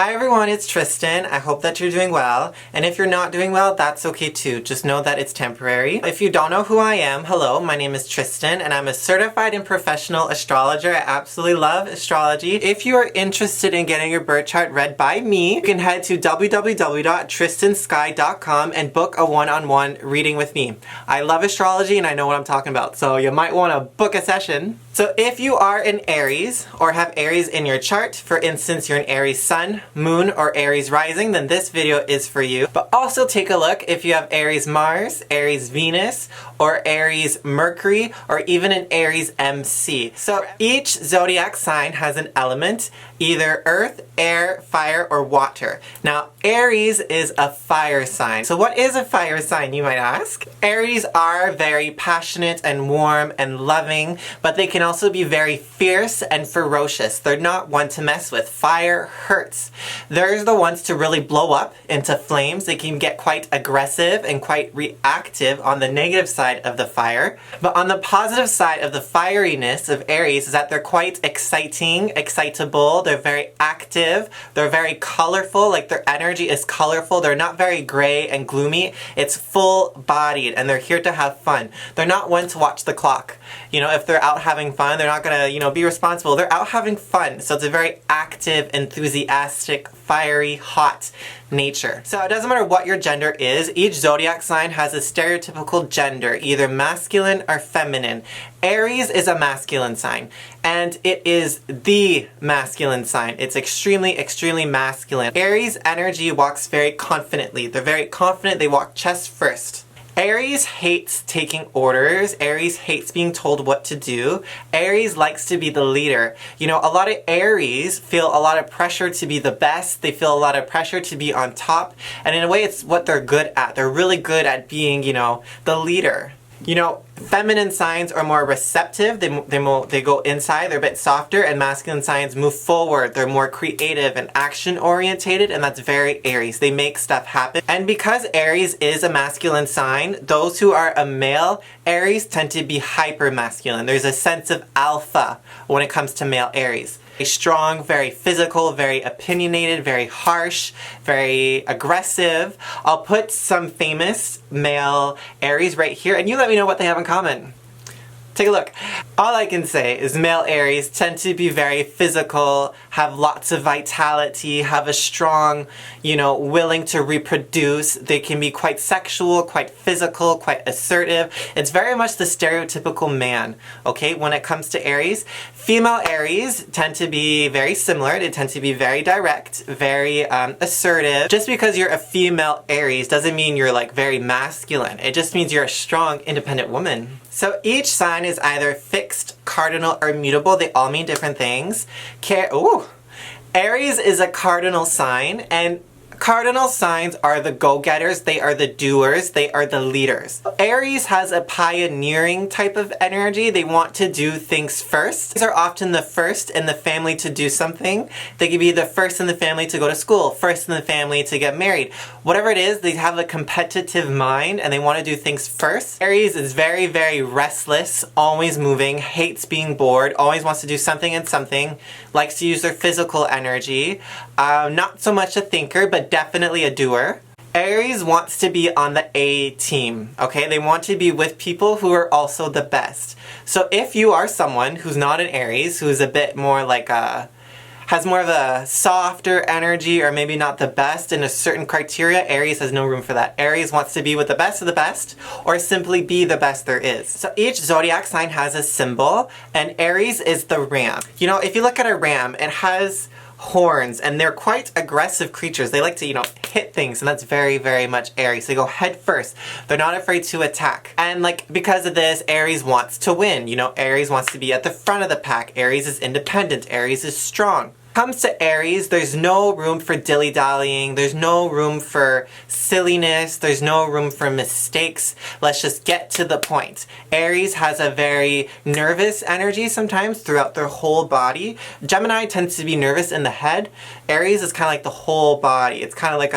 Hi everyone, it's Tristen. I hope that you're doing well. And if you're not doing well, that's okay too. Just know that it's temporary. If you don't know who I am, hello, my name is Tristen and I'm a certified and professional astrologer. I absolutely love astrology. If you are interested in getting your birth chart read by me, you can head to www.tristensky.com and book a one-on-one reading with me. I love astrology and I know what I'm talking about, so you might want to book a session. So if you are an Aries or have Aries in your chart, for instance, you're an Aries Sun, Moon, or Aries Rising, then this video is for you. But also take a look if you have Aries Mars, Aries Venus, or Aries Mercury, or even an Aries MC. So each zodiac sign has an element, either earth, air, fire, or water. Now, Aries is a fire sign. So what is a fire sign, you might ask? Aries are very passionate and warm and loving, but they can also be very fierce and ferocious. They're not one to mess with. Fire hurts. They're the ones to really blow up into flames. They can get quite aggressive and quite reactive on the negative side of the fire. But on the positive side of the fieriness of Aries is that they're quite exciting, excitable, they're very active, they're very colorful, like their energy is colorful, they're not very gray and gloomy, it's full-bodied and they're here to have fun. They're not one to watch the clock. You know, if they're out having fun, they're not gonna, be responsible. They're out having fun. So it's a very active, enthusiastic, fiery, hot nature. So it doesn't matter what your gender is, each zodiac sign has a stereotypical gender, either masculine or feminine. Aries is a masculine sign, and it is the masculine sign. It's extremely, extremely masculine. Aries energy walks very confidently. They're very confident, they walk chest first. Aries hates taking orders. Aries hates being told what to do. Aries likes to be the leader. A lot of Aries feel a lot of pressure to be the best. They feel a lot of pressure to be on top. And in a way, it's what they're good at. They're really good at being, the leader. Feminine signs are more receptive, they go inside, they're a bit softer, and masculine signs move forward, they're more creative and action orientated, and that's very Aries. They make stuff happen. And because Aries is a masculine sign, those who are a male Aries tend to be hyper masculine. There's a sense of alpha when it comes to male Aries. Strong, very physical, very opinionated, very harsh, very aggressive. I'll put some famous male Aries right here and you let me know what they have in common. Take a look. All I can say is male Aries tend to be very physical, have lots of vitality, have a strong, willing to reproduce. They can be quite sexual, quite physical, quite assertive. It's very much the stereotypical man, okay, when it comes to Aries. Female Aries tend to be very similar. They tend to be very direct, very assertive. Just because you're a female Aries doesn't mean you're very masculine. It just means you're a strong, independent woman. So each sign is either fixed, cardinal, or mutable. They all mean different things. Aries is a cardinal sign, and cardinal signs are the go-getters, they are the doers, they are the leaders. Aries has a pioneering type of energy. They want to do things first. These are often the first in the family to do something. They can be the first in the family to go to school, first in the family to get married. Whatever it is, they have a competitive mind and they want to do things first. Aries is very, very restless, always moving, hates being bored, always wants to do something and something, likes to use their physical energy. Not so much a thinker, but definitely a doer. Aries wants to be on the A team, okay? They want to be with people who are also the best. So if you are someone who's not an Aries, who's a bit more has more of a softer energy or maybe not the best in a certain criteria, Aries has no room for that. Aries wants to be with the best of the best or simply be the best there is. So each zodiac sign has a symbol and Aries is the ram. If you look at a ram, it has horns and they're quite aggressive creatures. They like to, hit things, and that's very, very much Aries. They go head first. They're not afraid to attack. And because of this, Aries wants to win. Aries wants to be at the front of the pack. Aries is independent. Aries is strong. Comes to Aries, there's no room for dilly-dallying, there's no room for silliness, there's no room for mistakes. Let's just get to the point. Aries has a very nervous energy sometimes throughout their whole body. Gemini tends to be nervous in the head. Aries is kind of like the whole body. It's kind of like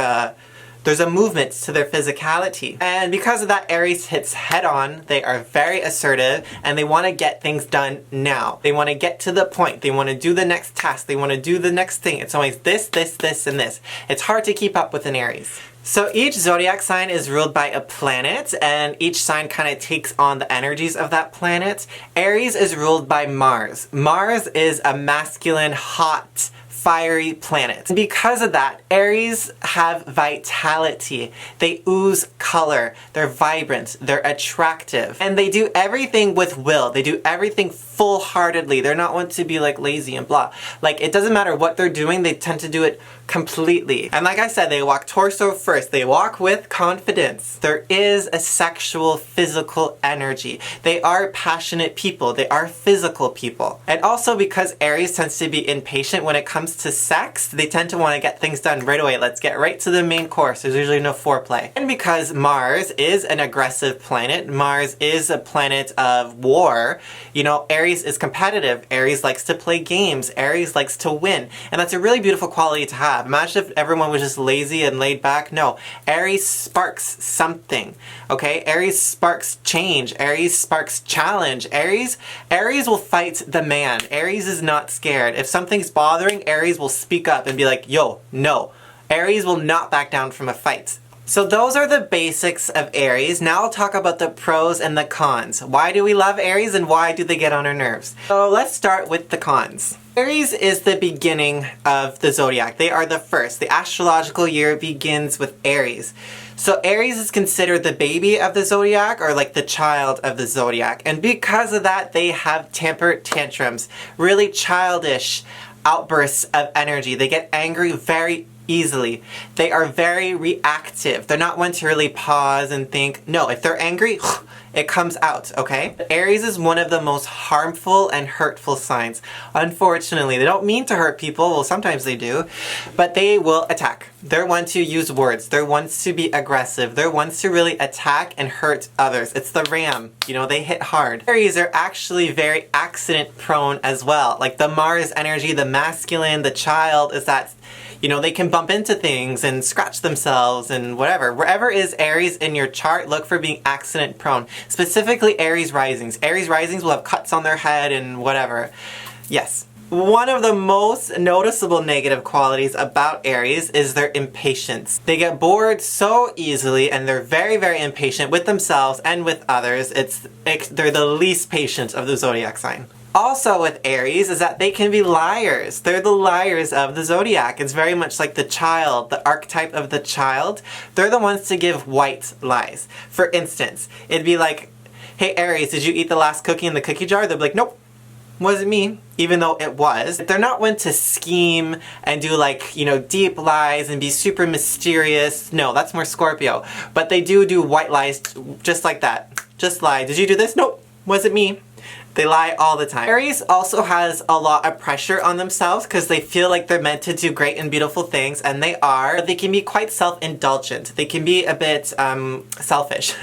There's a movement to their physicality. And because of that, Aries hits head on. They are very assertive and they want to get things done now. They want to get to the point. They want to do the next task. They want to do the next thing. It's always this, this, this, and this. It's hard to keep up with an Aries. So each zodiac sign is ruled by a planet, and each sign kind of takes on the energies of that planet. Aries is ruled by Mars. Mars is a masculine, hot, fiery planet. And because of that, Aries have vitality. They ooze color. They're vibrant. They're attractive. And they do everything with will. They do everything full-heartedly. They're not one to be like lazy and blah. Like, it doesn't matter what they're doing, they tend to do it completely. And like I said, they walk torso first. They walk with confidence. There is a sexual, physical energy. They are passionate people. They are physical people. And also because Aries tends to be impatient when it comes to sex, they tend to want to get things done right away. Let's get right to the main course. There's usually no foreplay. And because Mars is an aggressive planet, Mars is a planet of war, you know, Aries is competitive. Aries likes to play games. Aries likes to win. And that's a really beautiful quality to have. Imagine if everyone was just lazy and laid back. No, Aries sparks something, okay? Aries sparks change. Aries sparks challenge. Aries will fight the man. Aries is not scared. If something's bothering, Aries will speak up and be like, yo, no. Aries will not back down from a fight. So those are the basics of Aries. Now I'll talk about the pros and the cons. Why do we love Aries and why do they get on our nerves? So let's start with the cons. Aries is the beginning of the zodiac. They are the first. The astrological year begins with Aries. So Aries is considered the baby of the zodiac, or like the child of the zodiac. And because of that, they have temper tantrums, really childish outbursts of energy. They get angry very easily. They are very reactive. They're not one to really pause and think. No, if they're angry, it comes out, okay? Aries is one of the most harmful and hurtful signs. Unfortunately, they don't mean to hurt people. Well, sometimes they do, but they will attack. They're one to use words. They're ones to be aggressive. They're ones to really attack and hurt others. It's the ram. You know, they hit hard. Aries are actually very accident prone as well. Like the Mars energy, the masculine, the child is that, you know, they can bump into things and scratch themselves and whatever. Wherever is Aries in your chart, look for being accident prone. Specifically Aries risings. Aries risings will have cuts on their head and whatever. Yes. One of the most noticeable negative qualities about Aries is their impatience. They get bored so easily and they're very, very impatient with themselves and with others. They're the least patient of the zodiac sign. Also with Aries is that they can be liars. They're the liars of the zodiac. It's very much like the child, the archetype of the child. They're the ones to give white lies. For instance, it'd be like, hey Aries, did you eat the last cookie in the cookie jar? They'd be like, nope, wasn't me, even though it was. They're not one to scheme and do like, you know, deep lies and be super mysterious. No, that's more Scorpio. But they do white lies just like that. Just lie. Did you do this? Nope, wasn't me. They lie all the time. Aries also has a lot of pressure on themselves because they feel like they're meant to do great and beautiful things, and they are. But they can be quite self-indulgent. They can be a bit selfish.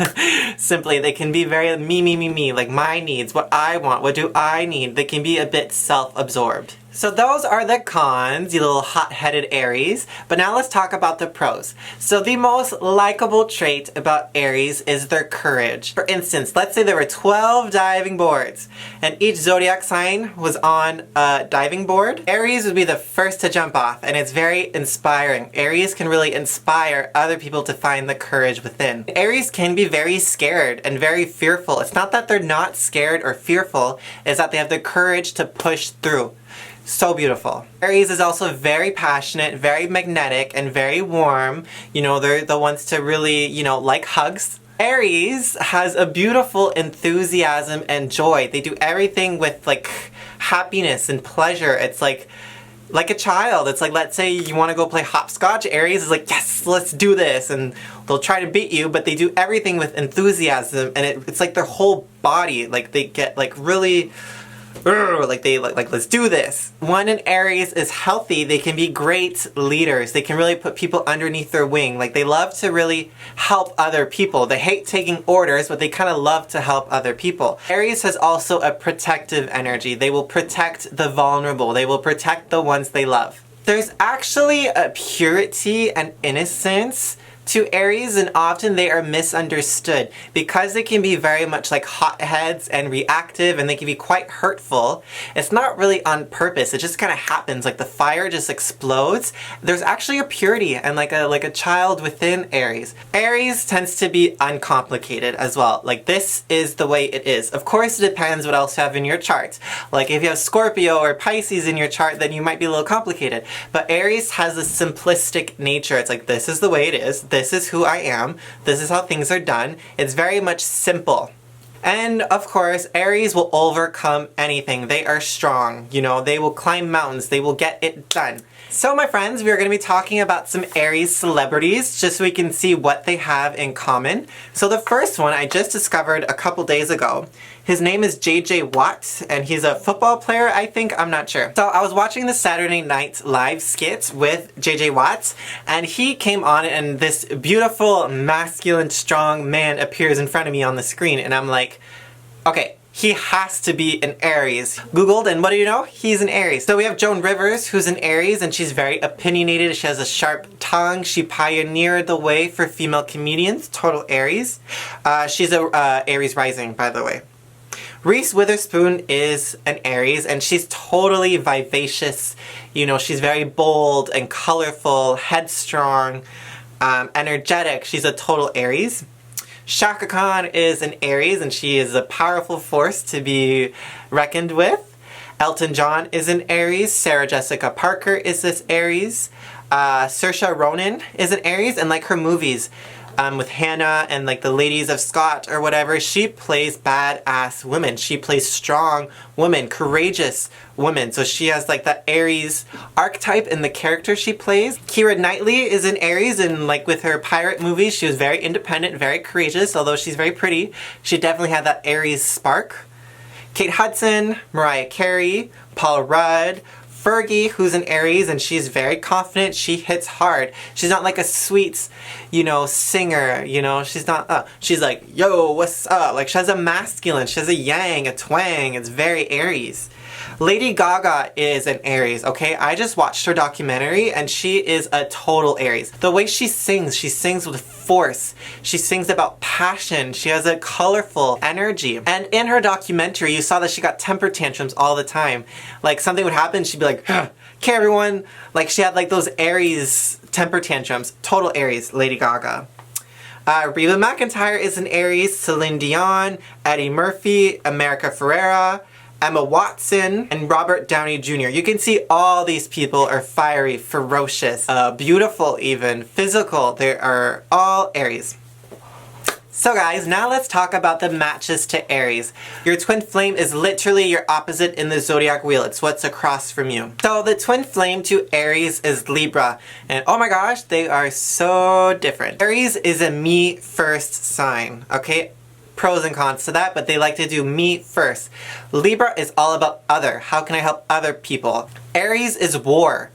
Simply, they can be very me, like my needs, what I want, what do I need. They can be a bit self-absorbed. So those are the cons, you little hot-headed Aries. But now let's talk about the pros. So the most likable trait about Aries is their courage. For instance, let's say there were 12 diving boards and each zodiac sign was on a diving board. Aries would be the first to jump off, and it's very inspiring. Aries can really inspire other people to find the courage within. Aries can be very scared and very fearful. It's not that they're not scared or fearful, it's that they have the courage to push through. So beautiful. Aries is also very passionate, very magnetic, and very warm. You know, they're the ones to really, you know, like hugs. Aries has a beautiful enthusiasm and joy. They do everything with like happiness and pleasure. It's like a child. It's like, let's say you want to go play hopscotch. Aries is like, yes, let's do this. And they'll try to beat you, but they do everything with enthusiasm. And it's like their whole body. Like they get like really... like let's do this. When an Aries is healthy, they can be great leaders. They can really put people underneath their wing. Like they love to really help other people. They hate taking orders, but they kind of love to help other people. Aries has also a protective energy. They will protect the vulnerable. They will protect the ones they love. There's actually a purity and innocence to Aries, and often they are misunderstood because they can be very much like hotheads and reactive, and they can be quite hurtful. It's not really on purpose. It just kind of happens. Like the fire just explodes. There's actually a purity and like a child within Aries. Aries tends to be uncomplicated as well. Like this is the way it is. Of course, it depends what else you have in your chart. Like if you have Scorpio or Pisces in your chart, then you might be a little complicated. But Aries has a simplistic nature. It's like, this is the way it is. This is who I am. This is how things are done. It's very much simple. And of course, Aries will overcome anything. They are strong. You know, they will climb mountains. They will get it done. So my friends, we are going to be talking about some Aries celebrities just so we can see what they have in common. So the first one I just discovered a couple days ago. His name is J.J. Watt, and he's a football player, I think. I'm not sure. So I was watching the Saturday Night Live skit with J.J. Watt, and he came on and this beautiful, masculine, strong man appears in front of me on the screen, and I'm like, okay, he has to be an Aries. Googled, and what do you know? He's an Aries. So we have Joan Rivers, who's an Aries, and she's very opinionated. She has a sharp tongue. She pioneered the way for female comedians. Total Aries. She's a Aries rising, by the way. Reese Witherspoon is an Aries, and she's totally vivacious. You know, she's very bold and colorful, headstrong, energetic. She's a total Aries. Shaka Khan is an Aries, and she is a powerful force to be reckoned with. Elton John is an Aries. Sarah Jessica Parker is this Aries. Saoirse Ronan is an Aries, and like her movies with Hannah and like the Ladies of Scott or whatever, she plays badass women. She plays strong women, courageous women. So she has like that Aries archetype in the character she plays. Keira Knightley is an Aries, and like with her pirate movies, she was very independent, very courageous. Although she's very pretty, she definitely had that Aries spark. Kate Hudson, Mariah Carey, Paul Rudd, Fergie, who's an Aries, and she's very confident. She hits hard. She's not like a sweet, you know, singer, you know. She's not, she's like, yo, what's up? Like, she has a masculine. She has a yang, a twang. It's very Aries. Lady Gaga is an Aries, okay? I just watched her documentary, and she is a total Aries. The way she sings with force. She sings about passion. She has a colorful energy. And in her documentary, you saw that she got temper tantrums all the time. Like, something would happen, she'd be like, okay, everyone. Like, she had like those Aries temper tantrums. Total Aries, Lady Gaga. Reba McEntire is an Aries. Celine Dion, Eddie Murphy, America Ferrera, Emma Watson, and Robert Downey Jr. You can see all these people are fiery, ferocious, beautiful even, physical. They are all Aries. So guys, now let's talk about the matches to Aries. Your twin flame is literally your opposite in the zodiac wheel. It's what's across from you. So the twin flame to Aries is Libra. And oh my gosh, they are so different. Aries is a me first sign, okay? Pros and cons to that, but they like to do me first. Libra is all about other. How can I help other people? Aries is war.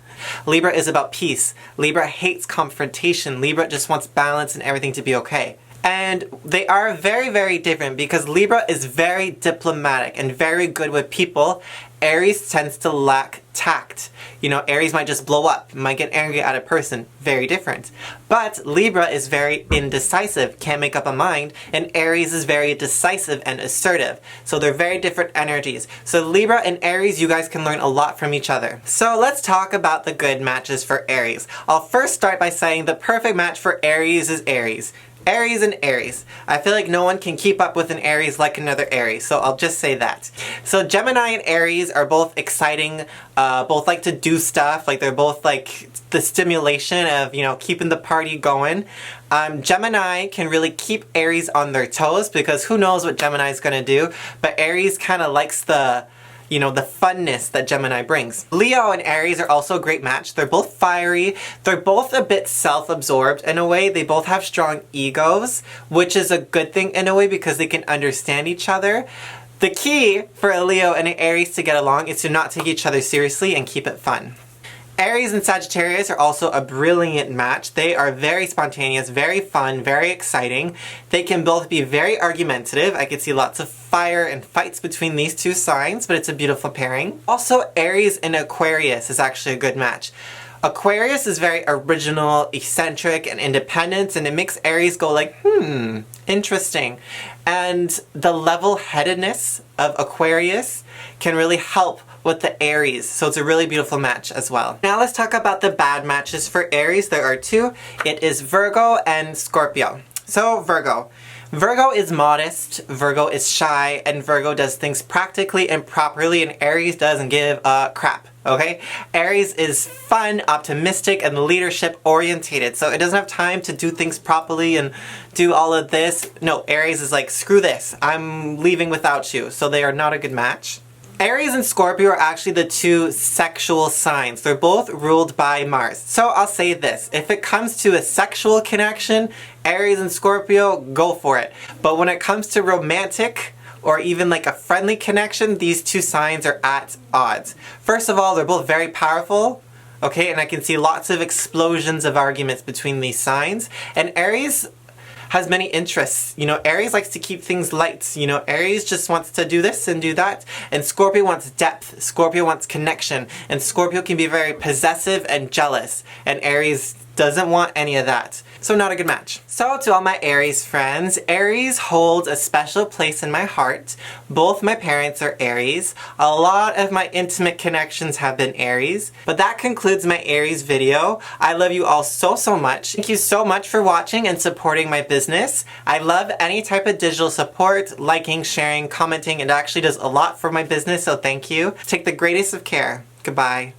Libra is about peace. Libra hates confrontation. Libra just wants balance and everything to be okay. And they are very, very different because Libra is very diplomatic and very good with people. Aries tends to lack tact. You know, Aries might just blow up, might get angry at a person. Very different. But Libra is very indecisive, can't make up a mind, and Aries is very decisive and assertive. So they're very different energies. So Libra and Aries, you guys can learn a lot from each other. So let's talk about the good matches for Aries. I'll first start by saying the perfect match for Aries is Aries. Aries and Aries. I feel like no one can keep up with an Aries like another Aries, so I'll just say that. So Gemini and Aries are both exciting, both like to do stuff, like they're both like the stimulation of, you know, keeping the party going. Gemini can really keep Aries on their toes because who knows what Gemini is going to do, but Aries kind of likes the, you know, the funness that Gemini brings. Leo and Aries are also a great match. They're both fiery. They're both a bit self-absorbed in a way. They both have strong egos, which is a good thing in a way because they can understand each other. The key for a Leo and an Aries to get along is to not take each other seriously and keep it fun. Aries and Sagittarius are also a brilliant match. They are very spontaneous, very fun, very exciting. They can both be very argumentative. I could see lots of fire and fights between these two signs, but it's a beautiful pairing. Also, Aries and Aquarius is actually a good match. Aquarius is very original, eccentric, and independent, and it makes Aries go like, interesting. And the level-headedness of Aquarius can really help with the Aries, so it's a really beautiful match as well. Now let's talk about the bad matches for Aries. There are two. It is Virgo and Scorpio. So Virgo. Virgo is modest, Virgo is shy, and Virgo does things practically and properly, and Aries doesn't give a crap, okay? Aries is fun, optimistic, and leadership orientated, so it doesn't have time to do things properly and do all of this. No, Aries is like, screw this, I'm leaving without you, so they are not a good match. Aries and Scorpio are actually the two sexual signs. They're both ruled by Mars. So I'll say this, if it comes to a sexual connection, Aries and Scorpio, go for it. But when it comes to romantic or even like a friendly connection, these two signs are at odds. First of all, they're both very powerful. Okay, and I can see lots of explosions of arguments between these signs. And Aries has many interests. You know, Aries likes to keep things light. You know, Aries just wants to do this and do that. And Scorpio wants depth. Scorpio wants connection. And Scorpio can be very possessive and jealous. And Aries doesn't want any of that. So not a good match. So to all my Aries friends, Aries holds a special place in my heart. Both my parents are Aries. A lot of my intimate connections have been Aries. But that concludes my Aries video. I love you all so much. Thank you so much for watching and supporting my business. I love any type of digital support, liking, sharing, commenting. It actually does a lot for my business, so thank you. Take the greatest of care. Goodbye.